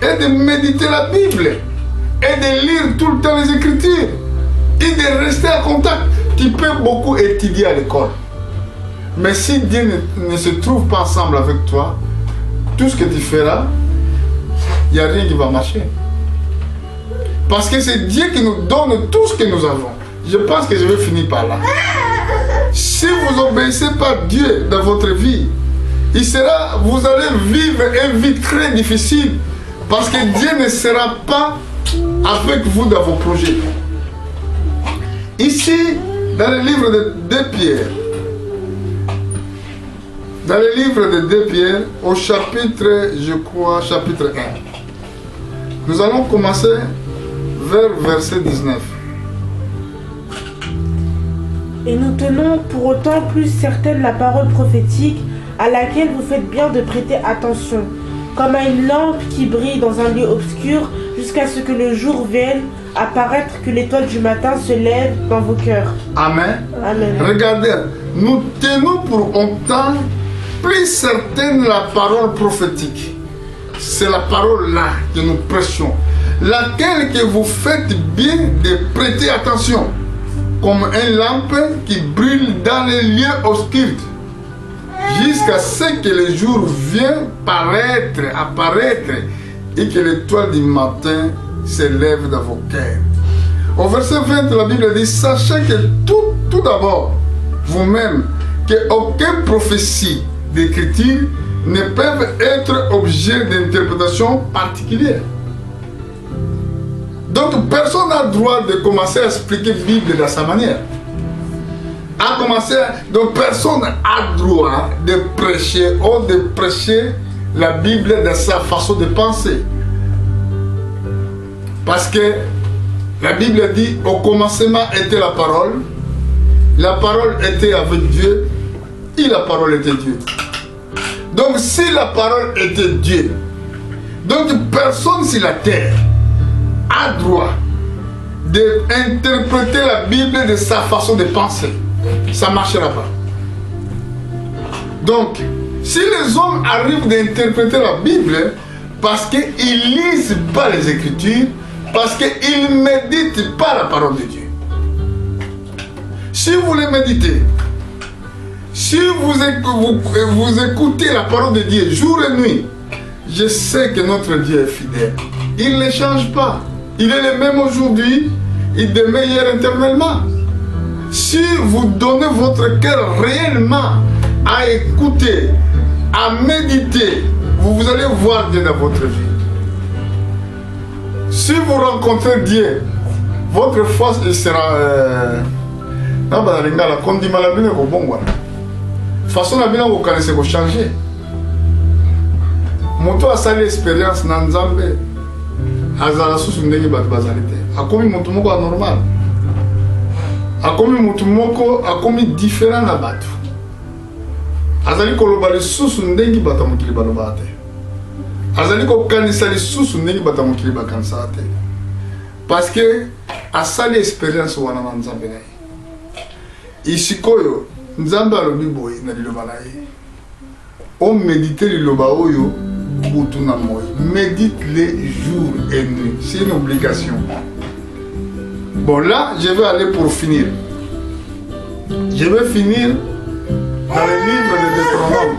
est de méditer la Bible et de lire tout le temps les Écritures et de rester en contact. Tu peux beaucoup étudier à l'école. Mais si Dieu ne se trouve pas ensemble avec toi, tout ce que tu feras, il n'y a rien qui va marcher. Parce que c'est Dieu qui nous donne tout ce que nous avons. Je pense que je vais finir par là. Si vous n'obéissez pas Dieu dans votre vie, vous allez vivre une vie très difficile. Parce que Dieu ne sera pas avec vous dans vos projets. Ici, dans le livre de 2 Pierre, dans le livre de 2 Pierre, au chapitre 1, nous allons commencer vers verset 19. Et nous tenons pour autant plus certaine la parole prophétique à laquelle vous faites bien de prêter attention, comme à une lampe qui brille dans un lieu obscur jusqu'à ce que le jour vienne apparaître, que l'étoile du matin se lève dans vos cœurs. Amen. Amen. Regardez, nous tenons pour autant plus certaine la parole prophétique. C'est la parole là que nous prêchons, laquelle que vous faites bien de prêter attention, comme une lampe qui brille dans les lieux obscurs, jusqu'à ce que le jour vienne apparaître, et que l'étoile du matin se lève dans vos cœurs. Au verset 20, la Bible dit, sachez que tout d'abord, vous-même, qu'aucune prophétie d'écriture ne peuvent être objet d'interprétation particulière. Donc personne n'a le droit de commencer à expliquer la Bible de sa manière. Donc personne n'a le droit de prêcher ou de prêcher la Bible de sa façon de penser. Parce que la Bible dit, au commencement était la parole était avec Dieu, et la parole était Dieu. Donc si la parole était Dieu, donc personne sur la terre a droit d'interpréter la Bible de sa façon de penser. Ça ne marchera pas. Donc, si les hommes arrivent d'interpréter la Bible parce qu'ils ne lisent pas les Écritures, parce qu'ils ne méditent pas la parole de Dieu. Si vous les méditez, si vous écoutez la parole de Dieu jour et nuit, je sais que notre Dieu est fidèle. Il ne change pas. Il est le même aujourd'hui, il demeure hier éternellement. Si vous donnez votre cœur réellement à écouter, à méditer, vous allez voir Dieu dans votre vie. Si vous rencontrez Dieu, votre foi sera... façon la bien vous connaissez vous changer. Moto a sali expérience na Nzambe azala susu ndenge bato bazalite. Akomi moto moko anormal. Akomi moto moko akomi différent na bato. Azali koloba lisusu ndenge bato mokili baloba te. Azali ko kanisa lisusu ndenge bato mokili bakanisa te. Parce que asali expérience wana na Nzambe na ye. Isikoyo Nzambe alobi boye na liloba na ye. O méditer liloba oyo butu na moi. Médite les jours et nuits. C'est une obligation. Bon là, je vais aller pour finir. Je vais finir dans le livre de Deutéronome.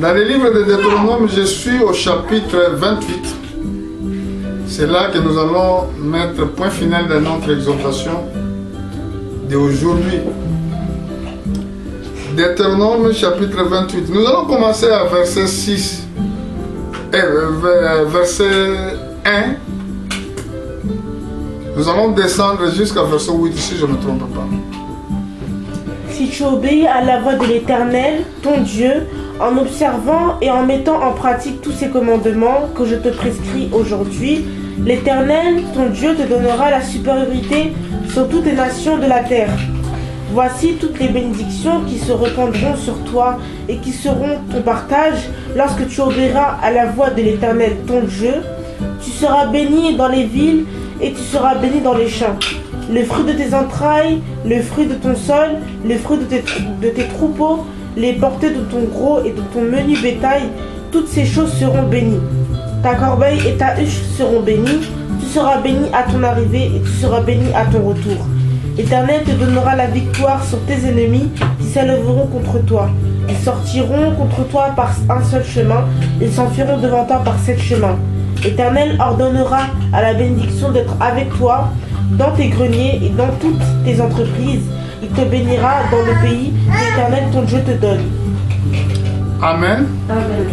Dans le livre de Deutéronome, je suis au chapitre 28. C'est là que nous allons mettre point final de notre exhortation d'aujourd'hui. Deutéronome chapitre 28. Nous allons commencer à verset 6 et verset 1. Nous allons descendre jusqu'à verset 8 si je ne me trompe pas. Si tu obéis à la voix de l'Éternel, ton Dieu, en observant et en mettant en pratique tous ces commandements que je te prescris aujourd'hui, l'Éternel, ton Dieu, te donnera la supériorité sur toutes les nations de la terre. Voici toutes les bénédictions qui se répandront sur toi et qui seront ton partage lorsque tu obéiras à la voix de l'Éternel, ton Dieu. Tu seras béni dans les villes et tu seras béni dans les champs. Le fruit de tes entrailles, le fruit de ton sol, le fruit de tes troupeaux, les portées de ton gros et de ton menu bétail, toutes ces choses seront bénies. Ta corbeille et ta huche seront bénies. Tu seras béni à ton arrivée et tu seras béni à ton retour. L'Éternel te donnera la victoire sur tes ennemis qui s'élèveront contre toi. Ils sortiront contre toi par un seul chemin, ils s'enfuiront devant toi par 7 chemins. L'Éternel ordonnera à la bénédiction d'être avec toi dans tes greniers et dans toutes tes entreprises. Il te bénira dans le pays que l'Éternel ton Dieu te donne. Amen. Amen.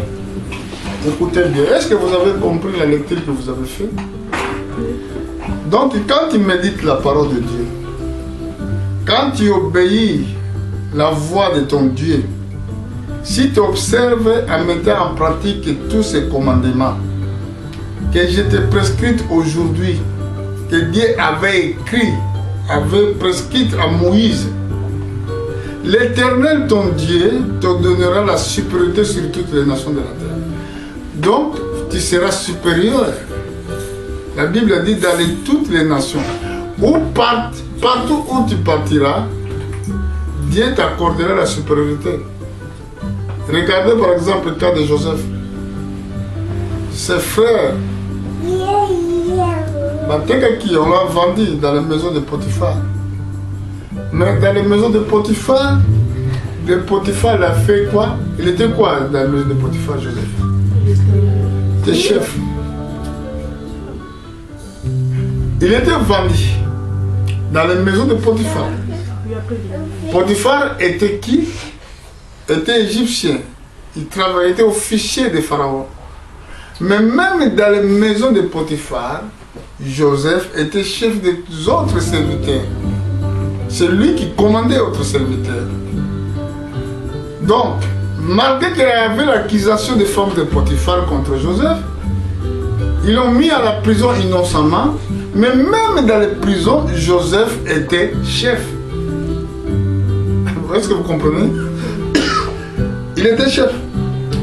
Écoutez bien, est-ce que vous avez compris la lecture que vous avez faite? Donc, quand tu médites la parole de Dieu, quand tu obéis la voix de ton Dieu, si tu observes en mettant en pratique tous ces commandements que je t'ai prescrits aujourd'hui, que Dieu avait écrit, avait prescrit à Moïse, l'Éternel ton Dieu te donnera la supériorité sur toutes les nations de la terre. Donc, tu seras supérieur. La Bible dit d'aller toutes les nations. Partout où tu partiras, Dieu t'accordera la supériorité. Regardez par exemple le cas de Joseph. Ses frères, qui on l'a vendu dans la maison de Potiphar. Mais dans la maison de Potiphar, il a fait quoi? Il était quoi dans la maison de Potiphar, Joseph? Il était chef. Il était vendu dans la maison de Potiphar. Potiphar était qui? Était égyptien. Il travaillait, était officier de Pharaon. Mais même dans la maison de Potiphar, Joseph était chef des autres serviteurs. C'est lui qui commandait autres serviteurs. Donc, malgré qu'il y avait l'accusation des femmes de Potiphar contre Joseph, ils l'ont mis à la prison innocemment, mais même dans les prisons, Joseph était chef. Est-ce que vous comprenez? Il était chef.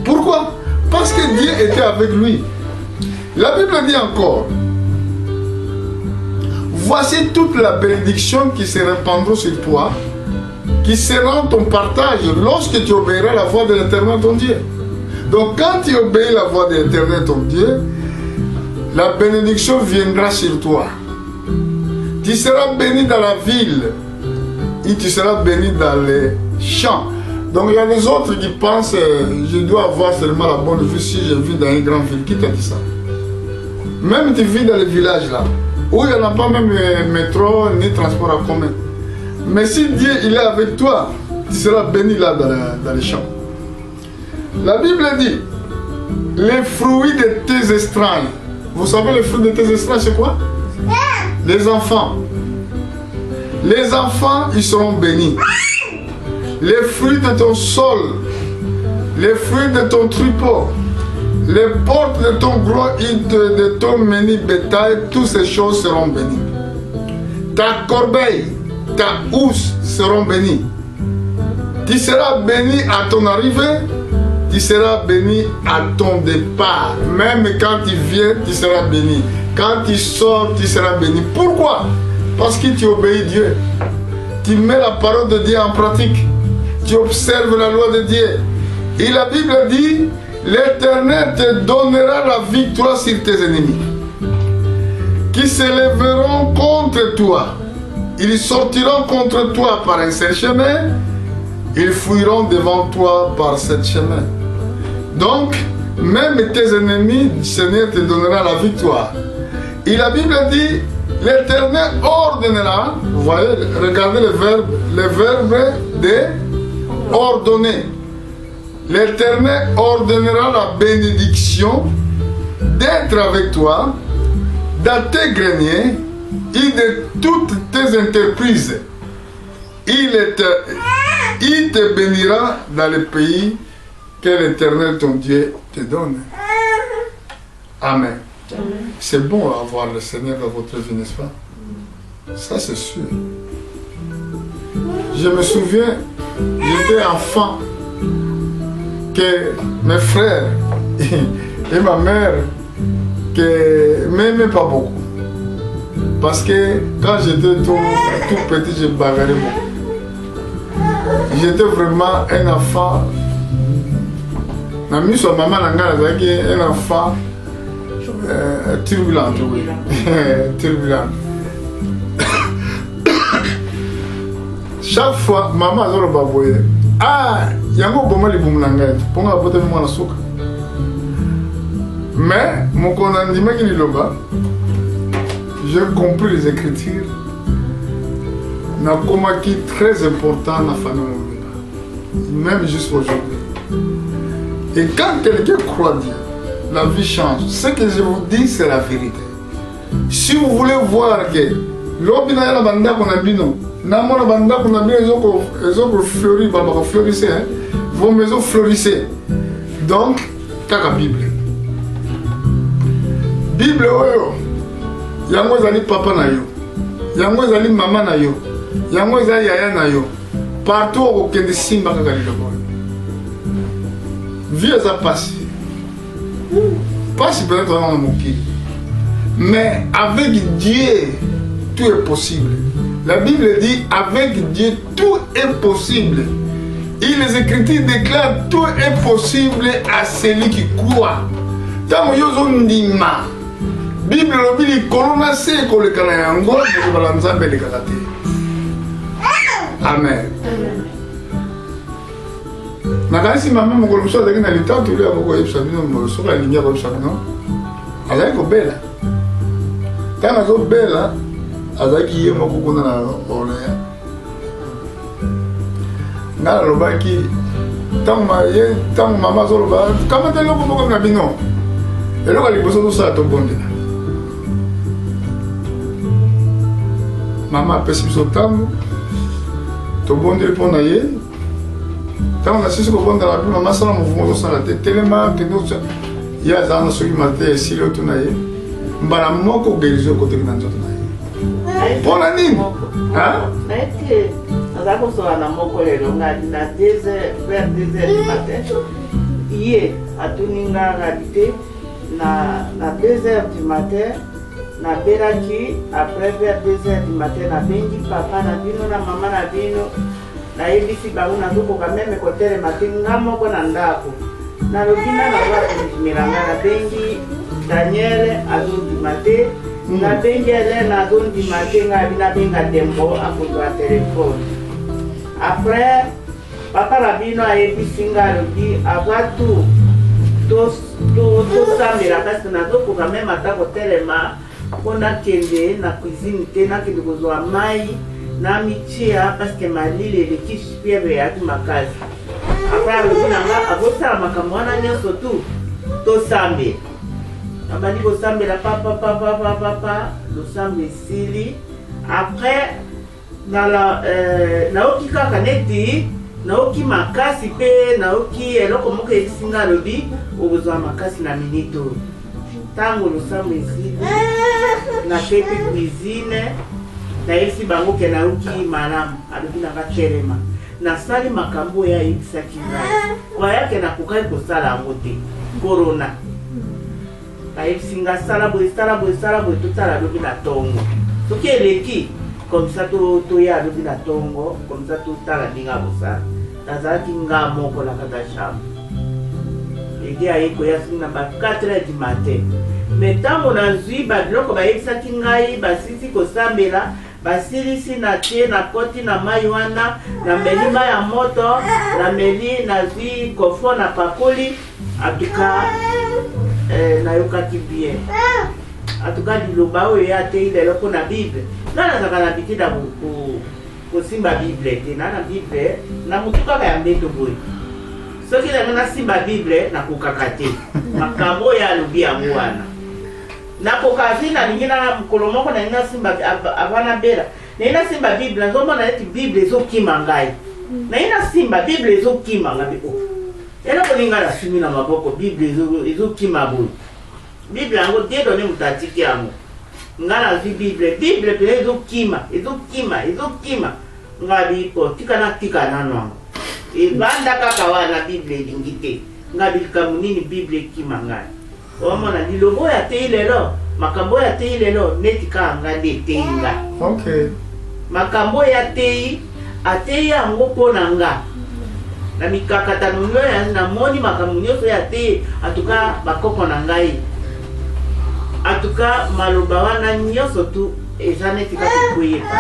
Pourquoi? Parce que Dieu était avec lui. La Bible dit encore, voici toute la bénédiction qui se répandra sur toi, qui sera ton partage lorsque tu obéiras la voix de l'Éternel ton Dieu. Donc quand tu obéis la voix de l'Éternel ton Dieu, la bénédiction viendra sur toi. Tu seras béni dans la ville et tu seras béni dans les champs. Donc il y a des autres qui pensent je dois avoir seulement la bonne vue si je vis dans une grande ville. Qui t'a dit ça? Même tu vis dans les villages là, où il n'y en a pas même métro ni transport en commun. Mais si Dieu il est avec toi, tu seras béni là dans les champs. La Bible dit, les fruits de tes estragnes. Vous savez les fruits de tes estragnes c'est quoi? Les enfants. Les enfants ils seront bénis. Les fruits de ton sol, les fruits de ton troupeau, les portes de ton gros et de ton menu bétail, toutes ces choses seront bénies. Ta corbeille, ta housse seront bénies. Tu seras béni à ton arrivée, tu seras béni à ton départ. Même quand tu viens, tu seras béni. Quand tu sors, tu seras béni. Pourquoi? Parce que tu obéis Dieu. Tu mets la parole de Dieu en pratique. Tu observes la loi de Dieu. Et la Bible dit, l'Éternel te donnera la victoire sur tes ennemis, qui se lèveront contre toi. Ils sortiront contre toi par un seul chemin, ils fuiront devant toi par 7 chemins. Donc, même tes ennemis, le Seigneur te donnera la victoire. Et la Bible dit, l'Éternel ordonnera, vous voyez, regardez le verbe de ordonner. L'Éternel ordonnera la bénédiction d'être avec toi dans tes greniers et de toutes tes entreprises. Il te bénira dans le pays que l'Éternel ton Dieu te donne. Amen. C'est bon d'avoir le Seigneur dans votre vie, n'est-ce pas? Ça c'est sûr. Je me souviens, j'étais enfant, que mes frères et ma mère ne m'aimaient pas beaucoup. Parce que quand j'étais tout petit, je bagarrais beaucoup. J'étais vraiment un enfant. Na miso ya maman na nga azalaki un enfant turbulent, oui. Turbulent. Chaque fois, maman azoloba boye. Ah, yango boma libumu na ngai. Ponga bote mwana suka. Mais mon condamnement qui liloba, j'ai compris les écritures. Na koma qui très important dans la famille, même jusqu'à aujourd'hui. Et quand quelqu'un croit Dieu, la vie change. Ce que je vous dis, c'est la vérité. Si vous voulez voir que l'obina la banda qu'on a bino, namona banda qu'on a bino, ils ont fleuri, fleurissé, vos maisons fleurissaient. Donc, kaka Bible. Bible oyo, yango ezali papa na yo, yango ezali mama na yo, yango ezali yaya na yo. Partout au kende simba kaka lilobo. Vie eza passé. Pas si peut-être dans mon pied. Mais avec Dieu, tout est possible. La Bible dit, avec Dieu, tout est possible. Et les Écritures déclarent, tout est possible à celui qui croit. Tant yozo ndima. Bible lobili korona se ko le kana yango de balanza bele kalate. Amen. Nakanisi mama mokolo mosusu azalaki na litatu ile akokoyebisa bino soki alingi akoyebisa bino azalaki kobela ntango azobela azalaki ye moko kuna na Orléans ngai nalobaki ntango mama azoloba kamata eloko moko na bino eloko ya liboso tosala tobondela mama apesi biso ntango tobondeli mpo na ye. Quand on a su ce qu'on a vu, maman ça mouvement de la tête tellement que nous il y a dans ce qui m'a dit si le tournaye mbala moko guérison côté dans notre naye pour la nuit hein mais ça qu'on soit na moko le longa na 2h vers 2h du matin hier à tuninga habité na 2h du matin na beraki après vers 2h du matin na bengi papa na bino na maman na bino na yebisi bango nazokoka meme kotelema te nga moko na ndako nalobina na wakomimiranga na bengi Daniel azondima te na bengi Hélène azondima te nga nabenga Dembo akozwa telefone. Après papa na bino ayebisi nga alobi ava tosambela kasi nazokoka meme ata kotelema mpo nakende na cuisine te nakende kozwa mai na mitia parce que malile eleki super yaki makasi. Après alobi nanga akosala makambo wana nyonso tu tosambela abandi kosambela papa losambo esili. Après naoki kaka neti naoki makasi mpe naoki eloko moko esinga alobi okozwa makasi na minute oyo ntango losambo esili nakepi cuisine nayebisi bango ke nauki malamu alobi nanga telema nasali makambo oyo ayebisaki ngai wayake nakokaki kosala yango te korona ayebisi nga sala boye totala alobi na tongo soki eleki komisa toya alobi na tongo komisa totala ndenge akosala nazalaki nga moko na kata chambre ede aye koya soki na ba 4h du matin. Mais ntango nazwi babiloko bayebisaki ngai basisi kosambela basilisi na tie na koti na mai wana nameli mai ya moto nameli nazwi kofo na pakoli atuka nayokaki bien atuka liloba oyo ya te lelo mpo na bible nga nazaka na bitida kosimba bible te na bible na motu kaka ya mbeto boye soki nange nasimba bible nakokaka te makambo oyo alobi yango wana nakoka vi nalingi na mokolo moko nalingi nasimba avana bela nalingi nasimba bible nazomona neti bible ezokima ngai nalingi nasimba bible ezokima ngai eloko ninga nasimi na maboko bible ezokima boye bible yango die done moto atiki yango nga nazwi bible pene ezokima nga bipo tika nano yango ebanda kaka wana bible elingi te nga bilikambo nini bible ekima ngai omona lilobo ya tei lelo makambo ya tei lelo neti kaka nga nde etei nga okay. Makambo ya tei atei yango mpo na nga na mikakatano nyonso na moni makambo nyonso ya te atuka bakoko na ngai atuka maloba wana nyonso tu eza neti kaka koyeba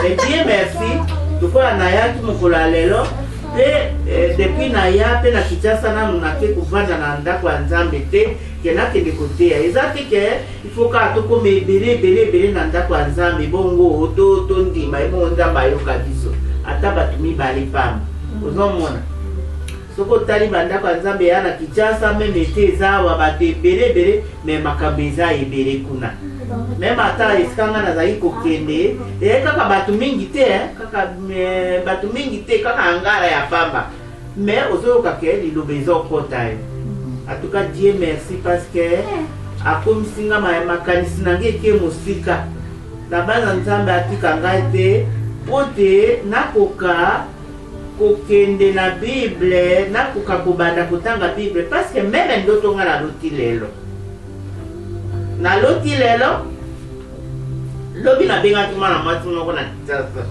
mais Dieu merci tukola na yaki mokolo ya lelo pe depuis na ya pe na Kinshasa nanu nake kovanda na ndako ya Nzambe te ke nakende koteya eza te ke ifo kaka tokoma ebele na ndako ya Nzambe bongo tondima ebongo Nzambe ayoka biso ata bato mibale pamba ozomona soko otali bandako ya Nzambe ya na Kinshasa meme te eza awa bato ebele me makambo eza ebele kuna meme ata esika nga nazali kokende kaka bato mingi te kaka ngala ya pamba mais ozoyoka ke liloba ezokota yo en tout cas Dieu merci parce que akomisi nga makanisi na ngai eke mosika na bana Nzambe atika ngai te po te nakoka kokende na Bible nakoka kobanda kotanga Bible parce que meme ndoto nga naloti lelo lobi nabengaki mwana mwasi moko na Kinshasa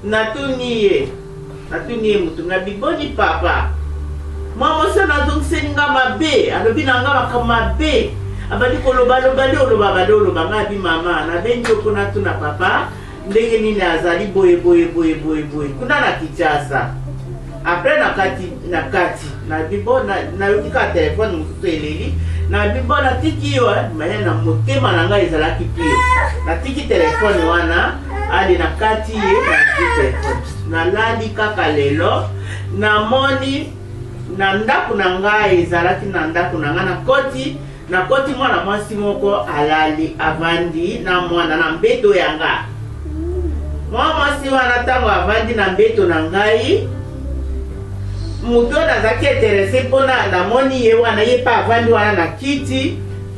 natuni ye mutu nga biboni papa mwamosi nazongiseli nga mabe alobi na nga makambo mabe abandi oloba nga bi mama nabengi oko natuna papa ndenge nini azali boye kuna na Kinshasa apres nakati nayoki ka telefone mosusu eleli nabibona tiki yo maya na motema na ngai ezalaki pire natiki telefone wana ali nakati ye nalali kaka lelo namoni na ndako na ngai ezalaki na ndako na ngai nakoti mwana mwasi moko alali avandi na mwana na mbeto yanga mwana mwasi wana ntango avandi na mbeto na ngai muto nazaki interese mpona namoni ye wana ye pa avandi wana na kiti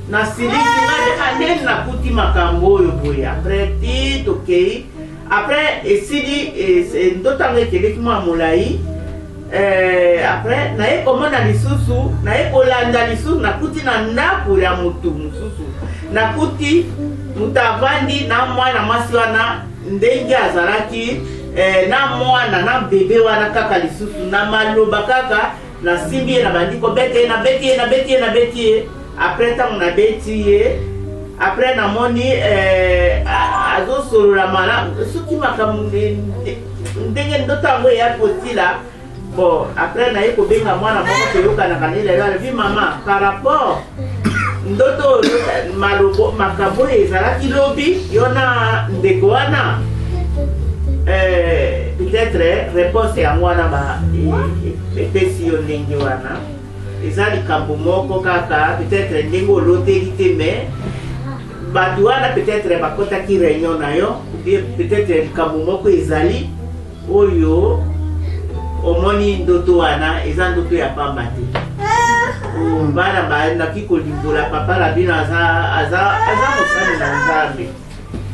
na siliki nga ndeni nakuti makambo oyo boye apres ti tokei apres esili ndotango ekeleki mwa molai apres naye komona lisusu naye kolanda lisusu nakuti na ndako ya mutu mosusu nakuti mutu avandi na mwana mwasi wana ndenge azalaki na mwana na bebe wana kaka lisusu na maloba kaka na simbi ye na bandi kobete nabeti ye apres ntango nabeti ye apres namoni azosolola malamu soki makambo ndenge ndoto yango eya kotila bon apres naye kobenga mwana moko toyokanaka nelelo alobi mama par rapport ndoto makambo oyo ezalaki lobi yo na ndeko wana peut-être réponse yango wana epesi yo ndenge wana eza likambo moko kaka peut-être ndenge oloteli te mais bato wana peut-être bakotaki réunion na yo ou bien peut-être likambo moko ezali oyo omoni ndoto wana eza ndoto ya pamba te bana bandaki kolimbola papa na bino aza mosali na Nzambe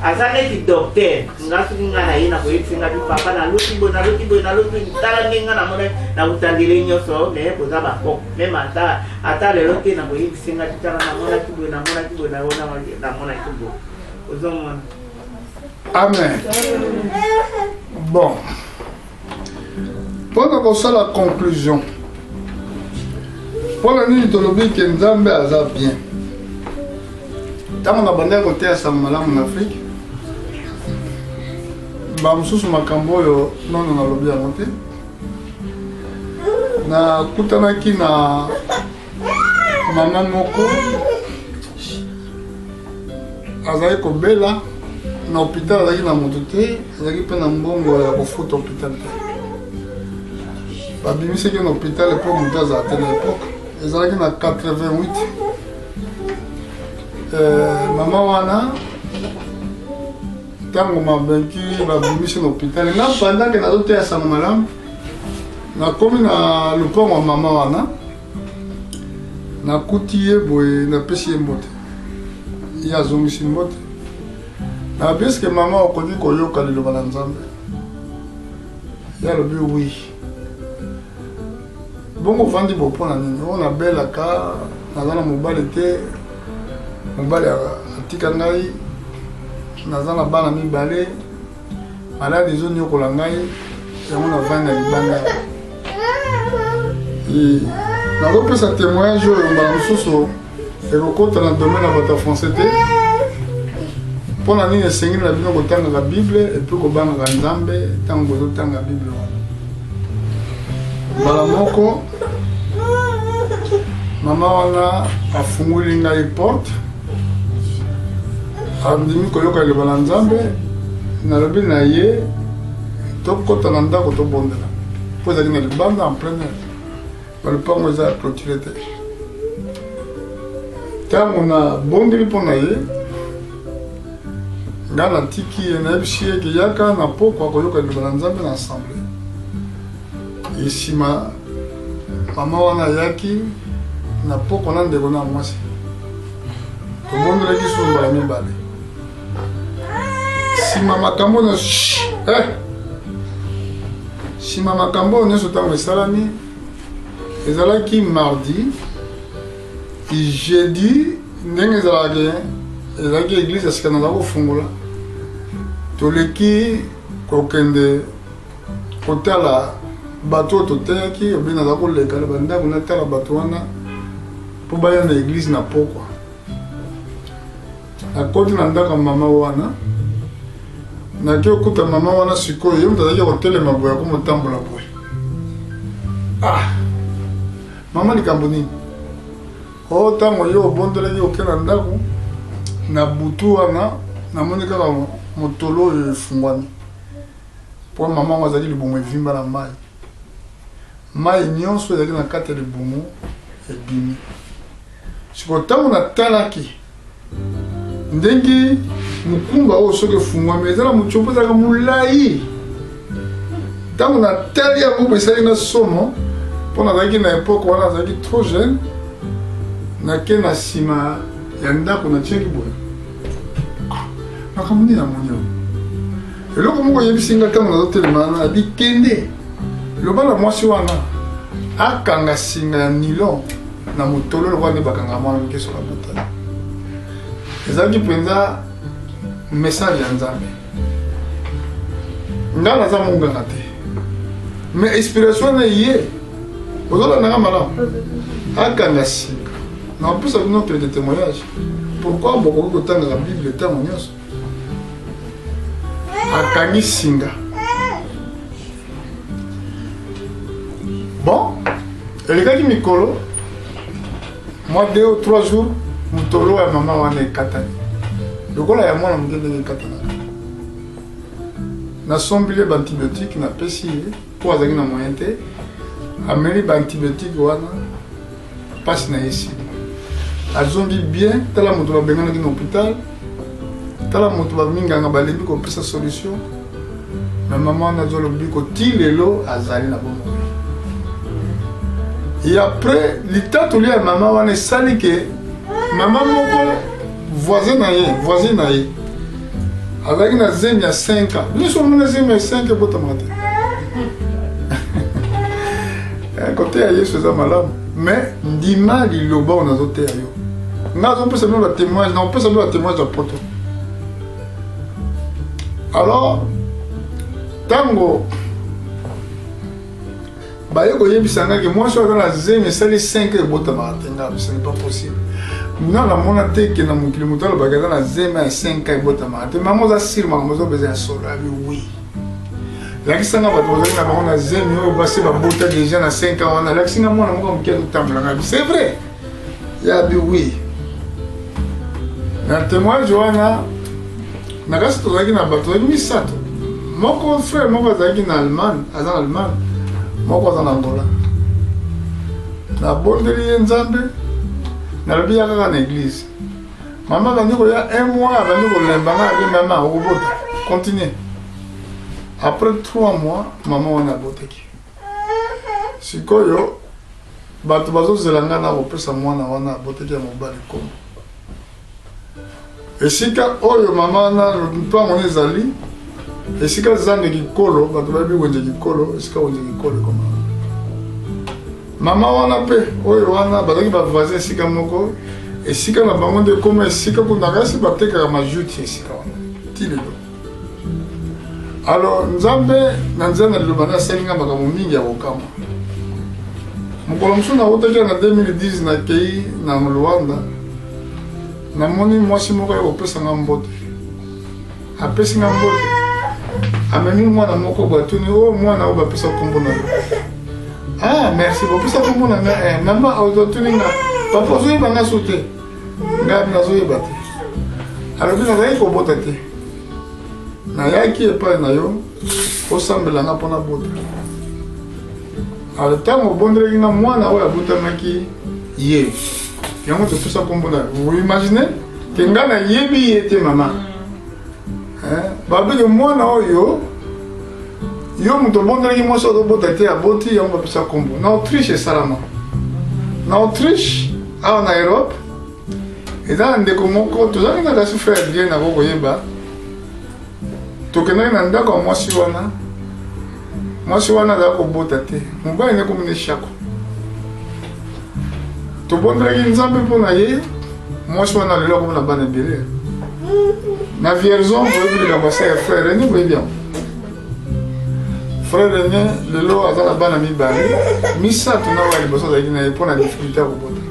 aza neti docteur nga soki nga na ye na koyebisi nga papa naloti boye tala ndenge nga namona nakutangeli nyonso me koza bakoko meme ata lelo te na koyebisi nga tala namonaki boye namonaki boye ozomona amen. Bon, mpona kosala conclusion mpona nini tolobi ke Nzambe aza bien ntango na bandaki koteya malamu na Afrique bamosusu makambo oyo nono nalobi yango te nakutanaki na mama moko azali kobela na hôpital azalaki na moto te azalaki mpe na mbongo ya kofuta hôpital te babimisaki na hôpital mpo moto azala te na époque ezalaki na 88 mama wana ntango mabenki babimisi na hôpital nga pendake nazoteya sango malamu nakomi na lupango ya mama wana nakuti ye boye napesi ye mbote ye azongisi mbote nabi eske mama okoki koyoka liloba na Nzambe ye alobi wi bongo vandi bopona nini oyo nabelaka naza na mobali te mobali atika ngai naza na bana mibale maladi ezoniokola ngai yango navandi na libanda nazopesa témoignage oyo mbala mosusu ekokota na domaine ya bato ya français te mpo na nini esengeli na bino kotangaka bible epui kobangaka nzambe ntango bozotanga bible wana. mbala moko mama wana afungoli ngai porte andimi koyoka liloba na nzambe nalobi na ye tokota na ndako tobondela mpo ezali na libanda en plein air balopango eza clôture te. ntango na bondeli mpo na ye ngai natiki ye nayebisi ye ke yaka na poko akoyoka liloba na nzambe na assemble. Nsima mama wana ayaki na poko na ndeko na mwasi tobondelaki susu mbala mibale. Nsima makambo na nsima makambo oyo nyonso ntango esalami ezalaki mardi jeudi ndenge ezalaki église asika naza kofungola toleki kokende kotala bato oyo toteyaki obi naza koleka na bandako natala bato wana mpo baya na église na pokwa. nakoti na ndako ya mama wana naki okuta mama wana sikoyo ye moto azalaki kotelema boye akomotambola boye. mama likambo nini o ntango ye obondelaki oke na ndako na butu wana namoni kaka motolo oyo efungwami mpo mama wango azalaki libumu evimba na mai nyonso ezalaki na kati ya libumu ebimi. sikoyo ntango natalaki ndenge mukumba oyo soki efungwami eza na motio ezalaka molai. ntango natali yango esali nga somo mpo nazalaki na epoke wana azalaki trop jeune nake na nsima ya ndako natiaki boye makambo nini namoni yango. eloko moko oyebisi nga ntango nazotelema wana abi kende loba na mwasi wana akanga singa ya nilon na motolo lokola nde bakanga mwana mikeso na botali. ezalaki mpenza message ya nzambe. ngai naza monganga te mais inspiration na ye ozolandanga malamu akanga singa na opesa bino pe de témoignage pourquoi bokoki kotangaka bible ntango nyonso. akangi singa bon elekaki mikolo mois 2 ou 3 jours motolo ya mama wana ekatani lokola ya mwana moke ndenge ekatana. nasombile baantibiotique napesi ye mpo azalaki na moyen te ameli baantibiotique wana mpasi na ye sima azongi bien. tala moto babenganaki na hôpital tala moto baminganga balembi kopesa solution me mama wana azolobi koti lelo azali na bomoi. et après litatoli ya mama wana esali ke mama moko voisin na ye azalaki na zemi ya 5 ans. nyonso omona zemi ya 5 ebotamaka te koteya yesu eza malamu mais ndima liloba oyo nazoteya yo nga azopesa bino batémoignage naopesa bino batémoignage ya poto. alors ntango baye koyebisa ngaki mwasi aza na zemi esali 5 ebotamaka te nga ce n'est pas possible. nga namona te ke na mokili moto alobaka eza na zemi ya 5 ebotamaka te mama oza sire makambo ezobeza ya solo abi wi lakisanga bato bazali na bango na zemi oyo basi babota déjà na 5 ans wana lakisinga mwana moko moke azotambolanga abi c'est vrai ya abi wi. na témoignage wana nakasi tozalaki na bato tozalaki misato moko frère moko azalaki na Allemagne aza na Allemagne moko aza na Angola. nabondeli ye nzambe nalobi ya kaka na église mama bandi koya 1 mois bandi kolembanga abi mama okobota continue. après 3 mois mama wana abotaki. sikoyo bato bazozela nga na kopesa mwana wana abotaki ya mobali komo. esika oyo mama wana mpango wana ezali esika zande kikolo bato bayebi wenze kikolo esika wenze kikolo ekoma mama wana mpe oyo wana bazalaki bavoisin esika moko esika na bango nde ekoma esika kuna kasi batekaka majuti esika wana ti lelo. alors nzambe na nzela na liloba na asalinga makambo mingi ya kokama mokolo mosusu nautaki na 2010 nakei na Luanda namoni mwasi moko ya kopesanga mbote apesinga mbote amemi mwana moko batuni o mwana oyo bapesa kombo na yo ah merci bopesa kombo na nga mama ozotuni nga papa ozoyeba nga so te ngai nazoyeba te alobi nazali kobota te nayaki epai na yo osambela nga mpona bota alors ntango obondelaki nga mwana oyo abotamaki ye yango topesa kombo na yo vous imaginez ke ngai nayebi ye te mama babeke mwana oyo yo moto obondelaki mwasi ozobota te aboti yango bapesa kombo na Autriche esalama na Autriche awa na Europe eza na ndeko moko tozalaki na kasi frère bien nako koyeba tokendaki na ndako ya mwasi wana azala kobota te mobali ne komine shako tobondelaki nzambe mpo na ye mwasi wana lelo akomona bana ebele na vierzon boyebi likambo asa ya frère ene boyebi yango frère ene lelo aza na bana mibale misato na oyo liboso azalaki na ye mpo na difficulté ya kobota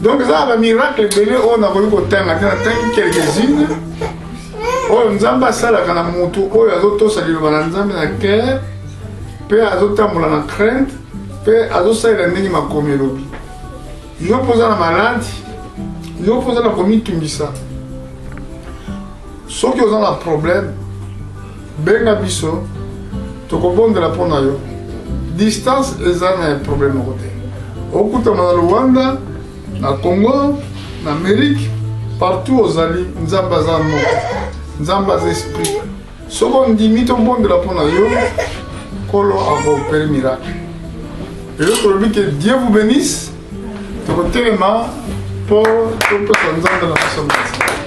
donc eza na bamiracle ebele oyo nakoki kotanga te natangi quelques-unes oyo nzambe asalaka na motu oyo azotosa liloba na nzambe na cœur mpe azotambola na crainte mpe azosalela ndenge makomi elobi yo mpo oza na maladi yo mpo oza na komitungisa soki oza na problème benga biso tokobondela mpo na yo distance eza na problème moko te okutama na Luanda na Congo na Amérique partout ozali nzambe aza moko nzambe aza esprit soki ondimi tobondela mpo na yo kolo akoopere miracle eyo tolobi ke Dieu vous bénisse tokotelema mpo topesa nzambe na biso merci